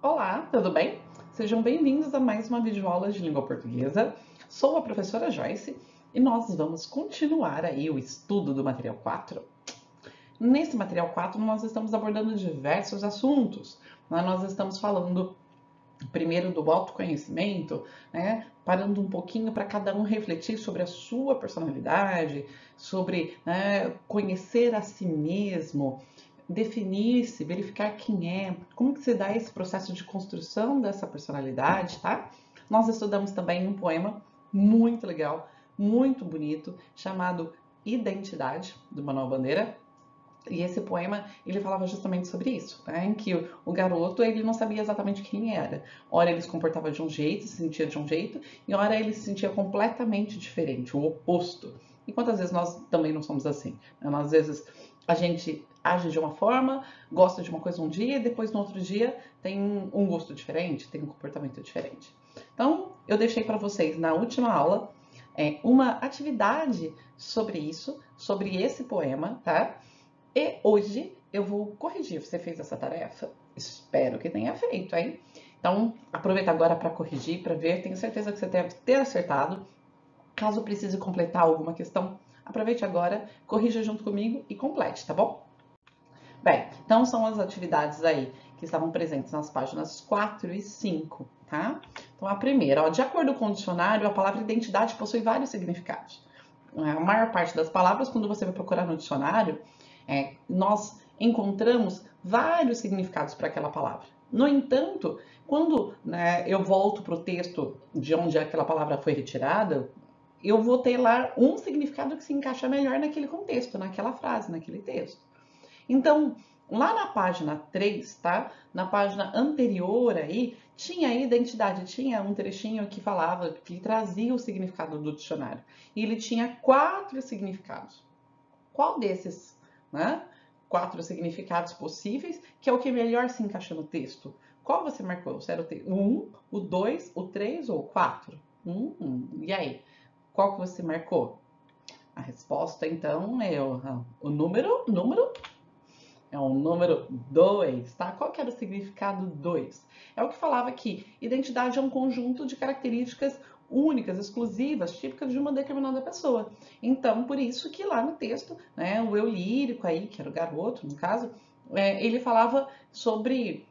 Olá, tudo bem? Sejam bem-vindos a mais uma videoaula de língua portuguesa. Sou a professora Joyce e nós vamos continuar aí o estudo do material 4. Nesse material 4 nós estamos abordando diversos assuntos. Nós estamos falando primeiro do autoconhecimento, né? Parando um pouquinho para cada um refletir sobre a sua personalidade, sobre conhecer a si mesmo, definir-se, verificar quem é, como que se dá esse processo de construção dessa personalidade, tá? Nós estudamos também um poema muito legal, muito bonito, chamado Identidade, do Manuel Bandeira. E esse poema, ele falava justamente sobre isso, né? Em que o garoto, ele não sabia exatamente quem era. Ora ele se comportava de um jeito, se sentia de um jeito, e ora ele se sentia completamente diferente, o oposto. E quantas vezes nós também não somos assim? Às vezes a gente age de uma forma, gosta de uma coisa um dia, e depois no outro dia tem um gosto diferente, tem um comportamento diferente. Então, eu deixei para vocês na última aula uma atividade sobre isso, sobre esse poema, tá? E hoje eu vou corrigir. Você fez essa tarefa? Espero que tenha feito, hein? Então, aproveita agora para corrigir, para ver. Tenho certeza que você deve ter acertado. Caso precise completar alguma questão, aproveite agora, corrija junto comigo e complete, tá bom? Bem, então são as atividades aí que estavam presentes nas páginas 4 e 5, tá? Então, a primeira, ó, de acordo com o dicionário, a palavra identidade possui vários significados. A maior parte das palavras, quando você vai procurar no dicionário, nós encontramos vários significados para aquela palavra. No entanto, quando eu volto para o texto de onde aquela palavra foi retirada, eu vou ter lá um significado que se encaixa melhor naquele contexto, naquela frase, naquele texto. Então, lá na página 3, tá? Na página anterior aí, tinha a identidade, tinha um trechinho que falava, que trazia o significado do dicionário. E ele tinha 4 significados. Qual desses, né? 4 significados possíveis, que é o que melhor se encaixa no texto? Qual você marcou? Se era o 1, o 2, o 3 ou o 4? E aí? Qual que você marcou? A resposta, então, é o número é o número 2, tá? Qual que era o significado 2? É o que falava que identidade é um conjunto de características únicas, exclusivas, típicas de uma determinada pessoa. Então, por isso que lá no texto, né, o eu lírico aí, que era o garoto, no caso, ele falava sobre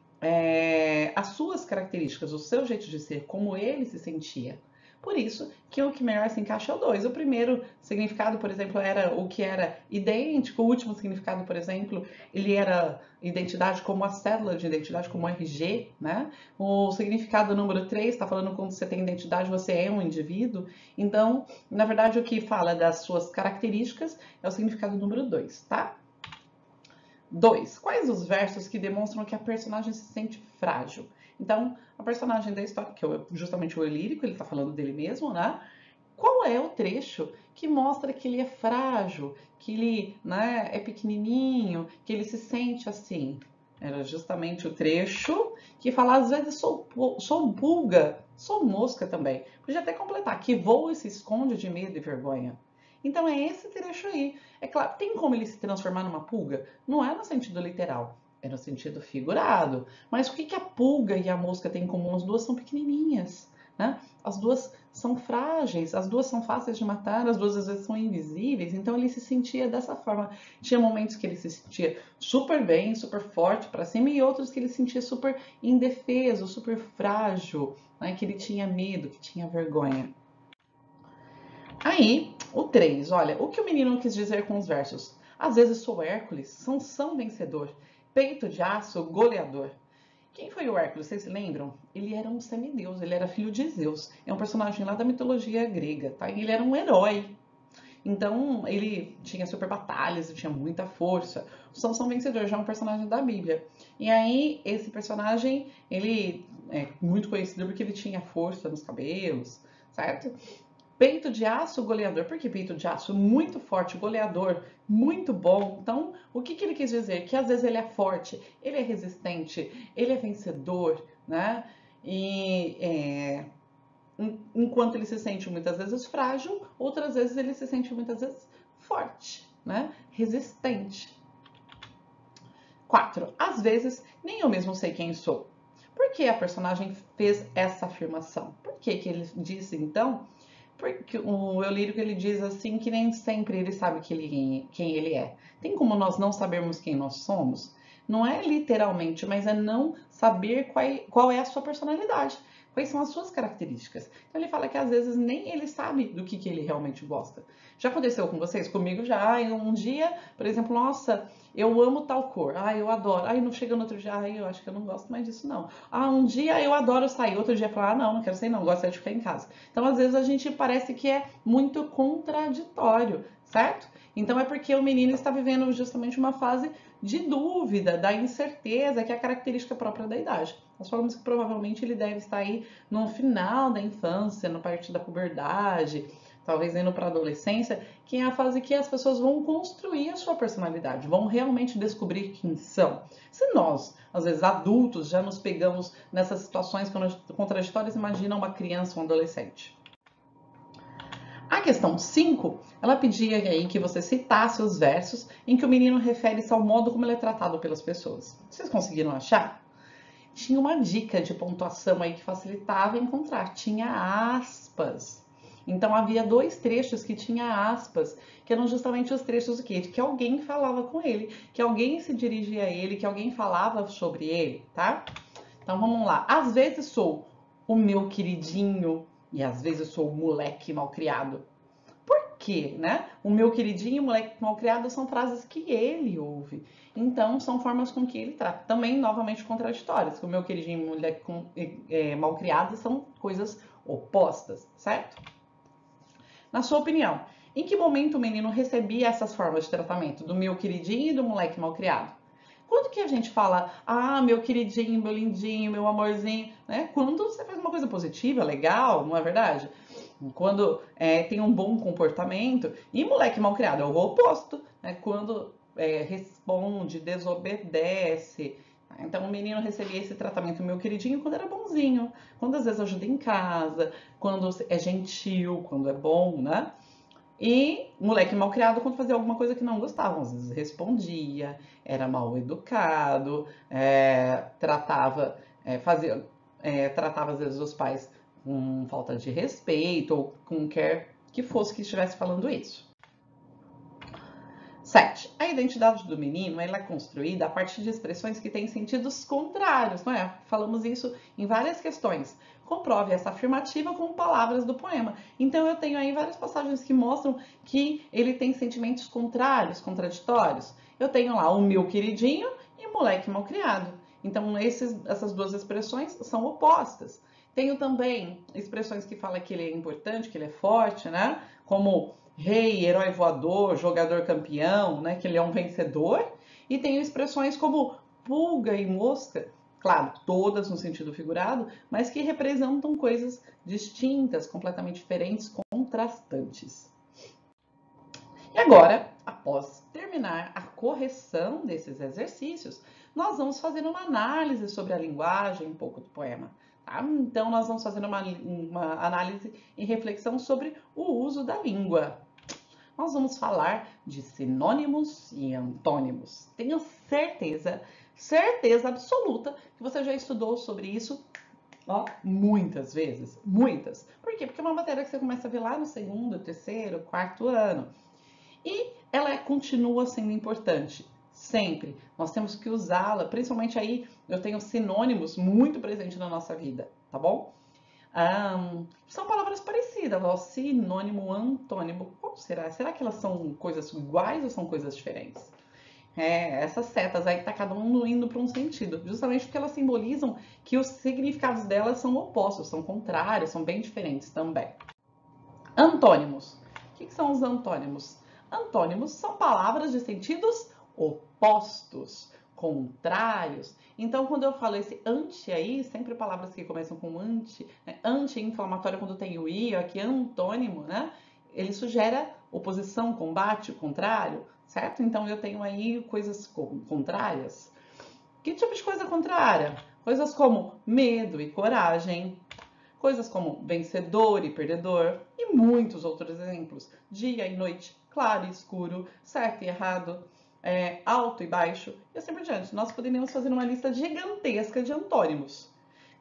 as suas características, o seu jeito de ser, como ele se sentia. Por isso que o que melhor se encaixa é o 2. O primeiro significado, por exemplo, era o que era idêntico. O último significado, por exemplo, ele era identidade como a cédula de identidade, como o RG, né? O significado número 3 está falando quando você tem identidade, você é um indivíduo. Então, na verdade, o que fala das suas características é o significado número 2, tá? 2. Quais os versos que demonstram que a personagem se sente frágil? Então, a personagem da história, que é justamente o eu lírico, ele está falando dele mesmo, né? Qual é o trecho que mostra que ele é frágil, que ele é pequenininho, que ele se sente assim? Era justamente o trecho que fala, às vezes sou pulga, sou mosca também. Podia até completar, que voa e se esconde de medo e vergonha. Então é esse trecho aí. É claro, tem como ele se transformar numa pulga? Não é no sentido literal, é no sentido figurado. Mas o que a pulga e a mosca têm em comum? As duas são pequenininhas, né? As duas são frágeis, as duas são fáceis de matar, as duas às vezes são invisíveis. Então ele se sentia dessa forma. Tinha momentos que ele se sentia super bem, super forte para cima, e outros que ele se sentia super indefeso, super frágil, né? Que ele tinha medo, que tinha vergonha. Aí, o 3, olha, o que o menino quis dizer com os versos? Às vezes sou Hércules, Sansão vencedor, peito de aço, goleador. Quem foi o Hércules? Vocês se lembram? Ele era um semideus, ele era filho de Zeus. É um personagem lá da mitologia grega, tá? E ele era um herói. Então, ele tinha super batalhas e tinha muita força. O Sansão vencedor já é um personagem da Bíblia. E aí, esse personagem, ele é muito conhecido porque ele tinha força nos cabelos, certo? Peito de aço, goleador. Por que peito de aço? Muito forte, goleador, muito bom. Então, o que ele quis dizer? Que às vezes ele é forte, ele é resistente, ele é vencedor, né? E enquanto ele se sente muitas vezes frágil, outras vezes ele se sente muitas vezes forte, né? Resistente. 4. Às vezes, nem eu mesmo sei quem sou. Por que a personagem fez essa afirmação? Por que que ele disse, então? Porque o eu lírico ele diz assim que nem sempre ele sabe quem ele é. Tem como nós não sabermos quem nós somos? Não é literalmente, mas é não saber qual é a sua personalidade. Quais são as suas características? Então ele fala que às vezes nem ele sabe do que ele realmente gosta. Já aconteceu com vocês? Comigo já. Um dia, por exemplo, nossa, eu amo tal cor. Eu adoro. Não chega no outro dia. Eu acho que eu não gosto mais disso, não. Um dia eu adoro sair. Outro dia falar, não quero sair, não. Gosto de ficar em casa. Então, às vezes, a gente parece que é muito contraditório, certo? Então, é porque o menino está vivendo justamente uma fase de dúvida, da incerteza, que é a característica própria da idade. Nós falamos que provavelmente ele deve estar aí no final da infância, no partir da puberdade, talvez indo para a adolescência, que é a fase que as pessoas vão construir a sua personalidade, vão realmente descobrir quem são. Se nós, às vezes adultos, já nos pegamos nessas situações contraditórias, imagina uma criança ou um adolescente. A questão 5, ela pedia aí que você citasse os versos em que o menino refere-se ao modo como ele é tratado pelas pessoas. Vocês conseguiram achar? Tinha uma dica de pontuação aí que facilitava encontrar. Tinha aspas. Então havia 2 trechos que tinha aspas, que eram justamente os trechos do quê? De que alguém falava com ele, que alguém se dirigia a ele, que alguém falava sobre ele, tá? Então vamos lá. Às vezes sou o meu queridinho e às vezes sou o moleque malcriado. Por quê, né? O meu queridinho e o moleque malcriado são frases que ele ouve. Então, são formas com que ele trata. Também, novamente, contraditórias. Que o meu queridinho e o moleque malcriado são coisas opostas, certo? Na sua opinião, em que momento o menino recebia essas formas de tratamento? Do meu queridinho e do moleque malcriado? Quando que a gente fala, meu queridinho, meu lindinho, meu amorzinho, né? Quando você faz uma coisa positiva, legal, não é verdade? Quando tem um bom comportamento. E moleque malcriado é o oposto, né? Quando responde, desobedece. Então o menino recebia esse tratamento, meu queridinho, quando era bonzinho, quando às vezes ajuda em casa, quando é gentil, quando é bom, né? E moleque mal criado quando fazia alguma coisa que não gostava, às vezes respondia, era mal educado, tratava às vezes os pais com falta de respeito ou com quer que fosse que estivesse falando isso. 7. A identidade do menino ela é construída a partir de expressões que têm sentidos contrários, não é? Falamos isso em várias questões. Comprove essa afirmativa com palavras do poema. Então eu tenho aí várias passagens que mostram que ele tem sentimentos contrários, contraditórios. Eu tenho lá o meu queridinho e o moleque malcriado. Então essas duas expressões são opostas. Tenho também expressões que falam que ele é importante, que ele é forte, né? Como rei, herói voador, jogador campeão, né? Que ele é um vencedor. E tenho expressões como pulga e mosca, claro, todas no sentido figurado, mas que representam coisas distintas, completamente diferentes, contrastantes. E agora, após terminar a correção desses exercícios, nós vamos fazer uma análise sobre a linguagem, um pouco do poema. Tá? Então, nós vamos fazer uma análise e reflexão sobre o uso da língua. Nós vamos falar de sinônimos e antônimos. Tenho certeza absoluta que você já estudou sobre isso muitas vezes, muitas. Por quê? Porque é uma matéria que você começa a ver lá no segundo, terceiro, quarto ano. E ela continua sendo importante, sempre. Nós temos que usá-la, principalmente aí eu tenho sinônimos muito presentes na nossa vida, tá bom? São palavras parecidas, ó, sinônimo, antônimo, qual será? Será que elas são coisas iguais ou são coisas diferentes? Essas setas aí tá cada um indo para um sentido, justamente porque elas simbolizam que os significados delas são opostos, são contrários, são bem diferentes também. Antônimos. O que são os antônimos? Antônimos são palavras de sentidos opostos, contrários. Então, quando eu falo esse anti aí, sempre palavras que começam com anti, né? Anti-inflamatório quando tem o i, aqui antônimo, né? Ele sugere oposição, combate, o contrário, certo? Então, eu tenho aí coisas contrárias. Que tipo de coisa contrária? Coisas como medo e coragem, coisas como vencedor e perdedor e muitos outros exemplos. Dia e noite, claro e escuro, certo e errado, alto e baixo e assim por diante. Nós poderíamos fazer uma lista gigantesca de antônimos.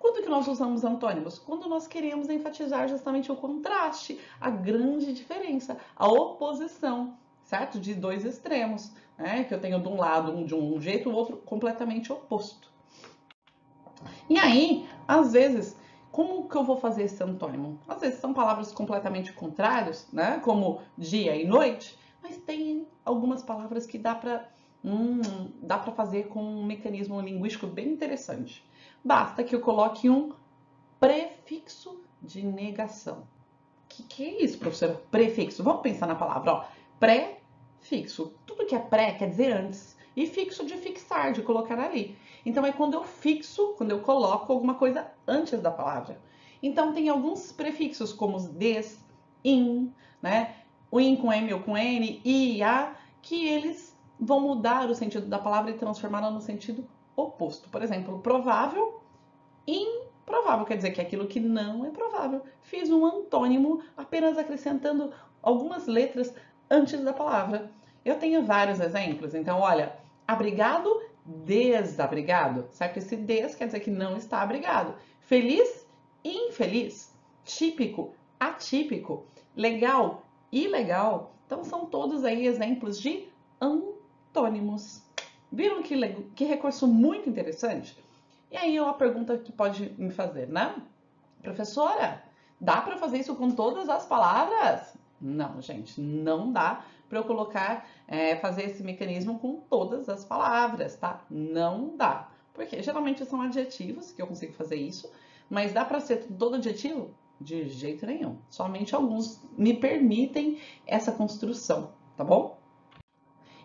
Quando que nós usamos antônimos? Quando nós queremos enfatizar justamente o contraste, a grande diferença, a oposição, certo? De dois extremos, né? Que eu tenho de um lado de um jeito, o outro completamente oposto. E aí, às vezes, como que eu vou fazer esse antônimo? Às vezes são palavras completamente contrárias, né? Como dia e noite, mas tem algumas palavras que dá para fazer com um mecanismo linguístico bem interessante. Basta que eu coloque um prefixo de negação. Que é isso, professora? Prefixo. Vamos pensar na palavra, ó. Prefixo. Tudo que é pré quer dizer antes. E fixo de fixar, de colocar ali. Então é quando eu fixo, quando eu coloco alguma coisa antes da palavra. Então tem alguns prefixos como os des, in, né? O in com M ou com N, I, A, que eles vão mudar o sentido da palavra e transformá-la no sentido oposto. Por exemplo, provável, improvável, quer dizer que é aquilo que não é provável. Fiz um antônimo apenas acrescentando algumas letras antes da palavra. Eu tenho vários exemplos, então olha, abrigado, desabrigado, certo? Esse des quer dizer que não está abrigado. Feliz, infeliz. Típico, atípico. Legal, ilegal. Então são todos aí exemplos de antônimos. Viram que recurso muito interessante? E aí a pergunta que pode me fazer, né? Professora, dá para fazer isso com todas as palavras? Não, gente, não dá para eu colocar, fazer esse mecanismo com todas as palavras, tá? Não dá. Porque geralmente são adjetivos que eu consigo fazer isso, mas dá para ser todo adjetivo? De jeito nenhum. Somente alguns me permitem essa construção, tá bom?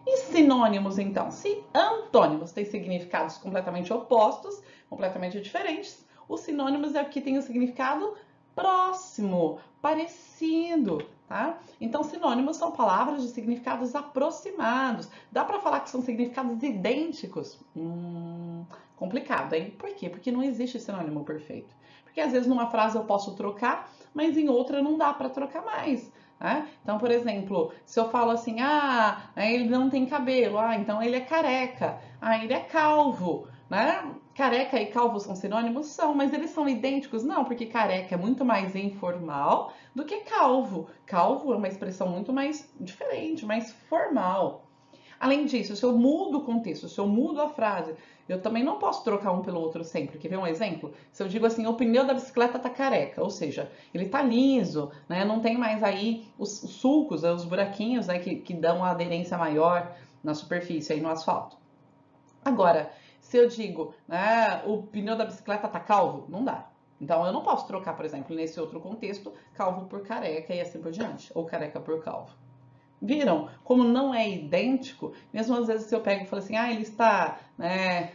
E sinônimos, então? Se antônimos têm significados completamente opostos, completamente diferentes, os sinônimos aqui têm o significado próximo, parecido, tá? Então, sinônimos são palavras de significados aproximados. Dá para falar que são significados idênticos? Complicado, hein? Por quê? Porque não existe sinônimo perfeito. Porque às vezes numa frase eu posso trocar, mas em outra não dá para trocar mais. Né? Então, por exemplo, se eu falo assim, ele não tem cabelo, então ele é careca, ele é calvo, né? Careca e calvo são sinônimos? São, mas eles são idênticos? Não, porque careca é muito mais informal do que calvo. Calvo é uma expressão muito mais diferente, mais formal. Além disso, se eu mudo o contexto, se eu mudo a frase, eu também não posso trocar um pelo outro sempre. Quer ver um exemplo? Se eu digo assim, o pneu da bicicleta tá careca, ou seja, ele tá liso, né? Não tem mais aí os sulcos, os buraquinhos, né, que dão uma aderência maior na superfície, aí no asfalto. Agora, se eu digo, né, o pneu da bicicleta tá calvo, não dá. Então, eu não posso trocar, por exemplo, nesse outro contexto, calvo por careca e assim por diante, ou careca por calvo. Viram? Como não é idêntico, mesmo às vezes se eu pego e falo assim, ele está, né,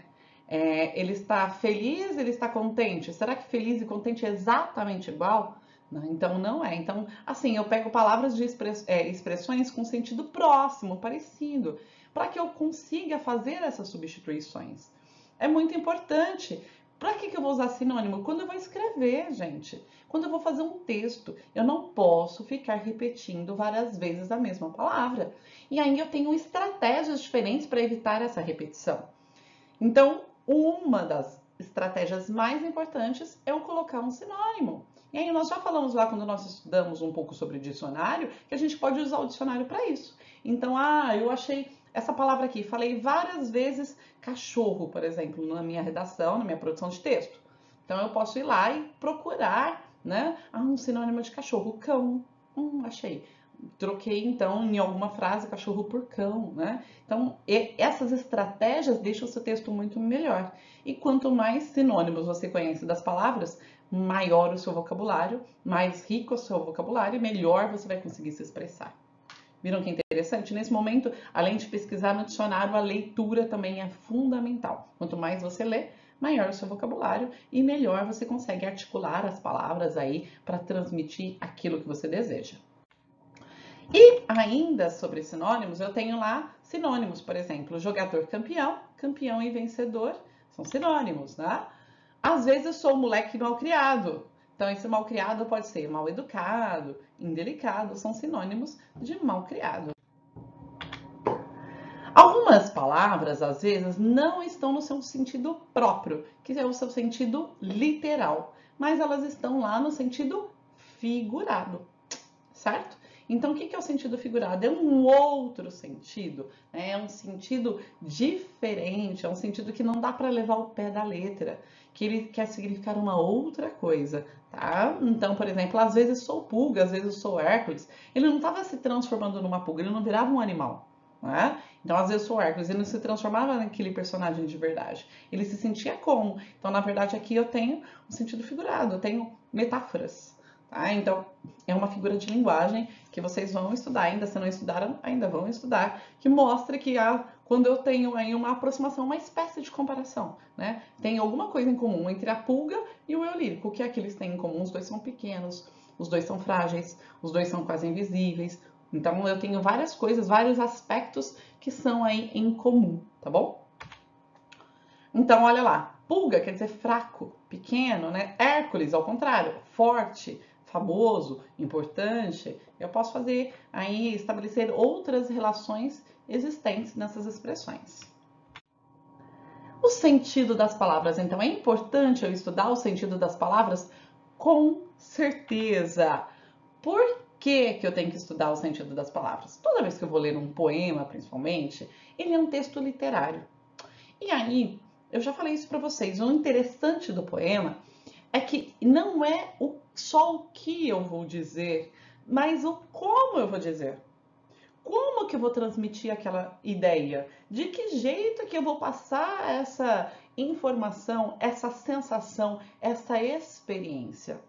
ele está feliz, ele está contente. Será que feliz e contente é exatamente igual? Não, então não é. Então, assim, eu pego palavras de expressões com sentido próximo, parecido, para que eu consiga fazer essas substituições. É muito importante. Para que eu vou usar sinônimo? Quando eu vou escrever, gente. Quando eu vou fazer um texto, eu não posso ficar repetindo várias vezes a mesma palavra. E aí eu tenho estratégias diferentes para evitar essa repetição. Então, uma das estratégias mais importantes é eu colocar um sinônimo. E aí nós já falamos lá quando nós estudamos um pouco sobre dicionário, que a gente pode usar o dicionário para isso. Então, eu achei essa palavra aqui, falei várias vezes cachorro, por exemplo, na minha redação, na minha produção de texto. Então eu posso ir lá e procurar, né, um sinônimo de cachorro, cão. Achei. Troquei então em alguma frase cachorro por cão, né? Então essas estratégias deixam o seu texto muito melhor. E quanto mais sinônimos você conhece das palavras, maior o seu vocabulário, mais rico o seu vocabulário e melhor você vai conseguir se expressar. Viram que interessante? Nesse momento, além de pesquisar no dicionário, a leitura também é fundamental. Quanto mais você lê, maior o seu vocabulário e melhor você consegue articular as palavras aí para transmitir aquilo que você deseja. E ainda sobre sinônimos, eu tenho lá sinônimos, por exemplo, jogador campeão, campeão e vencedor, são sinônimos, né? Às vezes eu sou um moleque mal criado, então esse mal criado pode ser mal educado, indelicado, são sinônimos de mal criado. Algumas palavras, às vezes, não estão no seu sentido próprio, que é o seu sentido literal, mas elas estão lá no sentido figurado, certo? Então, o que é o sentido figurado? É um outro sentido, né? É um sentido diferente, é um sentido que não dá para levar o pé da letra, que ele quer significar uma outra coisa, tá? Então, por exemplo, às vezes sou pulga, às vezes sou Hércules. Ele não estava se transformando numa pulga, ele não virava um animal, né? Então, às vezes sou Hércules, ele não se transformava naquele personagem de verdade. Ele se sentia como. Então, na verdade, aqui eu tenho um sentido figurado, eu tenho metáforas. Tá? Então, é uma figura de linguagem que vocês vão estudar, ainda se não estudaram, ainda vão estudar, que mostra que quando eu tenho aí uma aproximação, uma espécie de comparação, né? Tem alguma coisa em comum entre a pulga e o eu lírico. O que é que eles têm em comum? Os dois são pequenos, os dois são frágeis, os dois são quase invisíveis. Então, eu tenho várias coisas, vários aspectos que são aí em comum, tá bom? Então, olha lá, pulga quer dizer fraco, pequeno, né? Hércules, ao contrário, forte, famoso, importante. Eu posso fazer aí, estabelecer outras relações existentes nessas expressões. O sentido das palavras, então, é importante eu estudar o sentido das palavras? Com certeza! Por que eu tenho que estudar o sentido das palavras? Toda vez que eu vou ler um poema, principalmente, ele é um texto literário. E aí, eu já falei isso para vocês, o interessante do poema é que não é só o que eu vou dizer, mas o como eu vou dizer. Como que eu vou transmitir aquela ideia? De que jeito que eu vou passar essa informação, essa sensação, essa experiência?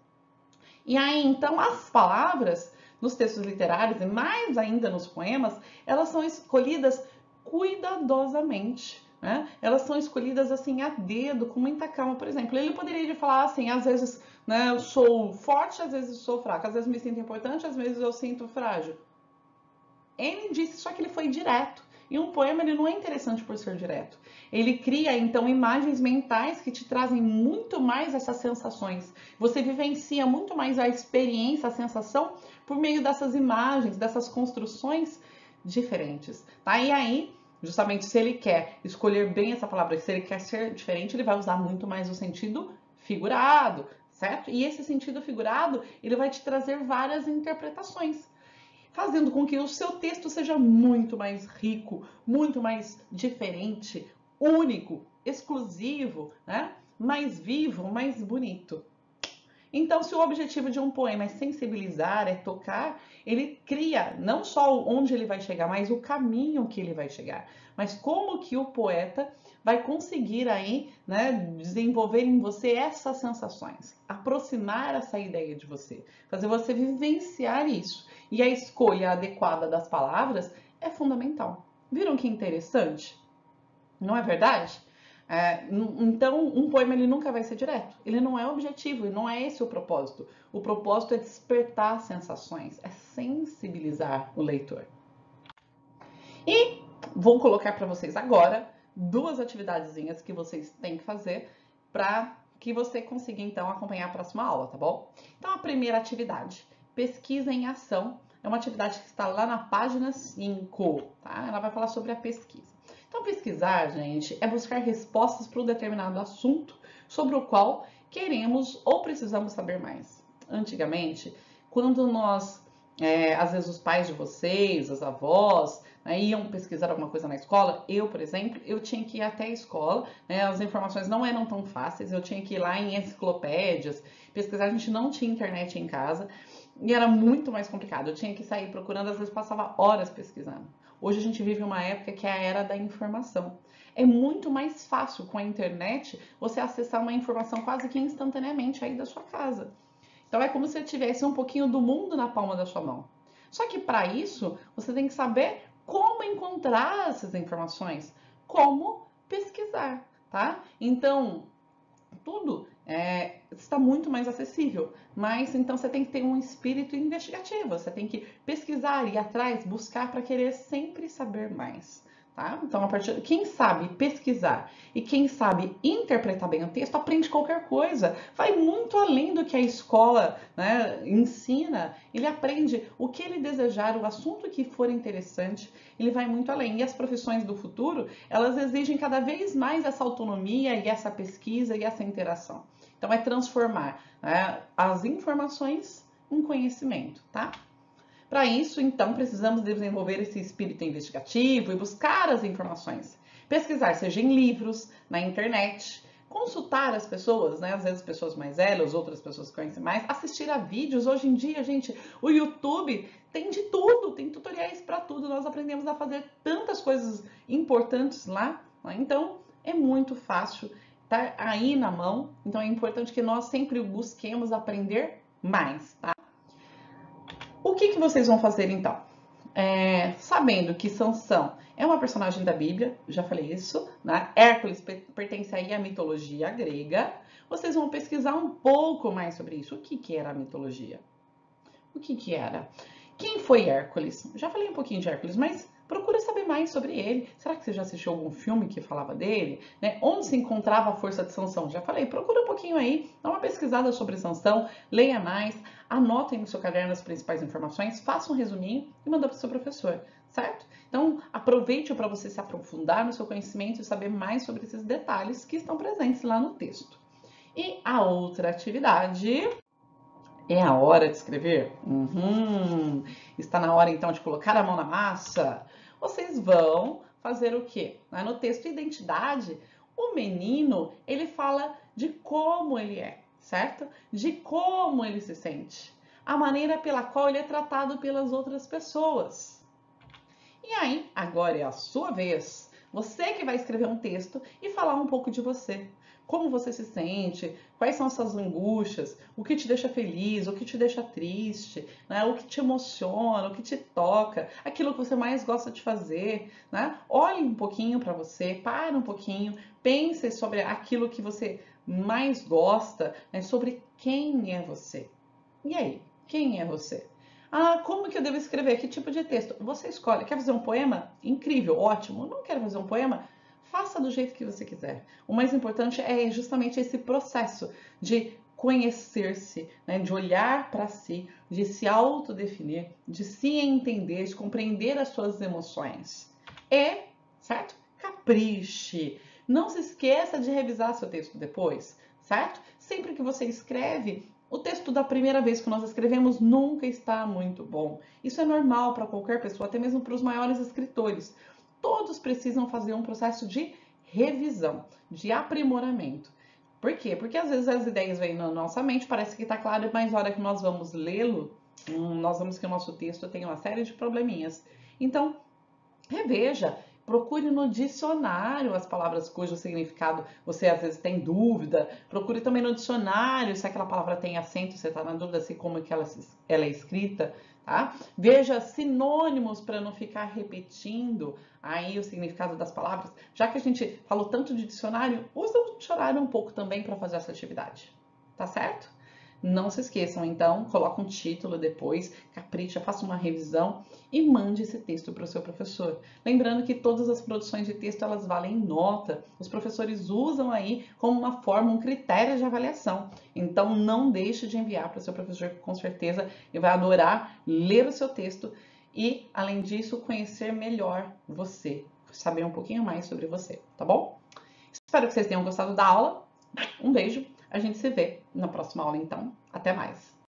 E aí, então, as palavras nos textos literários e mais ainda nos poemas, elas são escolhidas cuidadosamente. Né? Elas são escolhidas assim a dedo, com muita calma. Por exemplo, ele poderia falar assim, às vezes, né, eu sou forte, às vezes sou fraco, às vezes me sinto importante, às vezes eu sinto frágil. Ele disse, só que ele foi direto. E um poema ele não é interessante por ser direto. Ele cria, então, imagens mentais que te trazem muito mais essas sensações. Você vivencia muito mais a experiência, a sensação, por meio dessas imagens, dessas construções diferentes. Tá? E aí, justamente, se ele quer escolher bem essa palavra, se ele quer ser diferente, ele vai usar muito mais o sentido figurado, certo? E esse sentido figurado, ele vai te trazer várias interpretações, fazendo com que o seu texto seja muito mais rico, muito mais diferente, único, exclusivo, né? Mais vivo, mais bonito. Então, se o objetivo de um poema é sensibilizar, é tocar, ele cria não só onde ele vai chegar, mas o caminho que ele vai chegar. Mas como que o poeta vai conseguir aí, né, desenvolver em você essas sensações, aproximar essa ideia de você, fazer você vivenciar isso. E a escolha adequada das palavras é fundamental. Viram que interessante? Não é verdade? Então, um poema ele nunca vai ser direto. Ele não é objetivo, e não é esse o propósito. O propósito é despertar sensações, é sensibilizar o leitor. E vou colocar para vocês agora duas atividadezinhas que vocês têm que fazer para que você consiga, então, acompanhar a próxima aula, tá bom? Então, a primeira atividade, pesquisa em ação, é uma atividade que está lá na página 5, tá? Ela vai falar sobre a pesquisa. Então, pesquisar, gente, é buscar respostas para um determinado assunto sobre o qual queremos ou precisamos saber mais. Antigamente, quando nós, às vezes os pais de vocês, os avós, né, iam pesquisar alguma coisa na escola, eu, por exemplo, eu tinha que ir até a escola, né, as informações não eram tão fáceis, eu tinha que ir lá em enciclopédias, pesquisar, a gente não tinha internet em casa, e era muito mais complicado, eu tinha que sair procurando, às vezes passava horas pesquisando. Hoje a gente vive uma época que é a era da informação. É muito mais fácil com a internet você acessar uma informação quase que instantaneamente aí da sua casa. Então é como se você tivesse um pouquinho do mundo na palma da sua mão. Só que para isso, você tem que saber como encontrar essas informações, como pesquisar, tá? Então, tudo está muito mais acessível, mas então você tem que ter um espírito investigativo, você tem que pesquisar, ir atrás, buscar para querer sempre saber mais, Tá? Então, quem sabe pesquisar e quem sabe interpretar bem o texto aprende qualquer coisa. Vai muito além do que a escola, né, ensina. Ele aprende o que ele desejar, o assunto que for interessante, ele vai muito além. E as profissões do futuro, elas exigem cada vez mais essa autonomia e essa pesquisa e essa interação. Então, é transformar, né, as informações em conhecimento, tá? Para isso, então, precisamos desenvolver esse espírito investigativo e buscar as informações. Pesquisar, seja em livros, na internet, consultar as pessoas, né? Às vezes pessoas mais velhas, outras pessoas que conhecem mais, assistir a vídeos. Hoje em dia, gente, o YouTube tem de tudo, tem tutoriais para tudo. Nós aprendemos a fazer tantas coisas importantes lá, né? Então é muito fácil, tá aí na mão. Então é importante que nós sempre busquemos aprender mais, tá? O que vocês vão fazer então? Sabendo que Sansão é uma personagem da Bíblia, já falei isso, né? Hércules pertence aí à mitologia grega, vocês vão pesquisar um pouco mais sobre isso. O que era a mitologia? O que era? Quem foi Hércules? Já falei um pouquinho de Hércules, mas procura saber mais sobre ele. Será que você já assistiu algum filme que falava dele? Né? Onde se encontrava a força de Sansão? Já falei, procura um pouquinho aí, dá uma pesquisada sobre Sansão, leia mais, anotem no seu caderno as principais informações, faça um resuminho e manda para o seu professor, certo? Então, aproveite para você se aprofundar no seu conhecimento e saber mais sobre esses detalhes que estão presentes lá no texto. E a outra atividade é a hora de escrever? Está na hora então de colocar a mão na massa? Vocês vão fazer o quê? No texto identidade, o menino, ele fala de como ele é, certo? De como ele se sente. A maneira pela qual ele é tratado pelas outras pessoas. E aí, agora é a sua vez. Você que vai escrever um texto e falar um pouco de você. Como você se sente, quais são as suas angústias, o que te deixa feliz, o que te deixa triste, né? O que te emociona, o que te toca, aquilo que você mais gosta de fazer. Né? Olhe um pouquinho para você, pare um pouquinho, pense sobre aquilo que você mais gosta, né? Sobre quem é você. E aí, quem é você? Como que eu devo escrever? Que tipo de texto? Você escolhe. Quer fazer um poema? Incrível, ótimo. Não quer fazer um poema? Faça do jeito que você quiser. O mais importante é justamente esse processo de conhecer-se, né? De olhar para si, de se autodefinir, de se entender, de compreender as suas emoções. Certo? Capriche. Não se esqueça de revisar seu texto depois, certo? Sempre que você escreve, o texto da primeira vez que nós escrevemos nunca está muito bom. Isso é normal para qualquer pessoa, até mesmo para os maiores escritores. Todos precisam fazer um processo de revisão, de aprimoramento. Por quê? Porque às vezes as ideias vêm na nossa mente, parece que está claro, mas na hora que nós vamos lê-lo, nós vemos que o nosso texto tem uma série de probleminhas. Então, reveja. Procure no dicionário as palavras cujo significado você às vezes tem dúvida. Procure também no dicionário se aquela palavra tem acento, você está na dúvida se como que ela é escrita. Tá? Veja sinônimos para não ficar repetindo aí o significado das palavras. Já que a gente falou tanto de dicionário, usa o dicionário um pouco também para fazer essa atividade. Tá certo? Não se esqueçam, então, coloca um título depois, capricha, faça uma revisão e mande esse texto para o seu professor. Lembrando que todas as produções de texto, elas valem nota. Os professores usam aí como uma forma, um critério de avaliação. Então, não deixe de enviar para o seu professor, que com certeza ele vai adorar ler o seu texto e, além disso, conhecer melhor você, saber um pouquinho mais sobre você, tá bom? Espero que vocês tenham gostado da aula. Um beijo. A gente se vê na próxima aula, então. Até mais!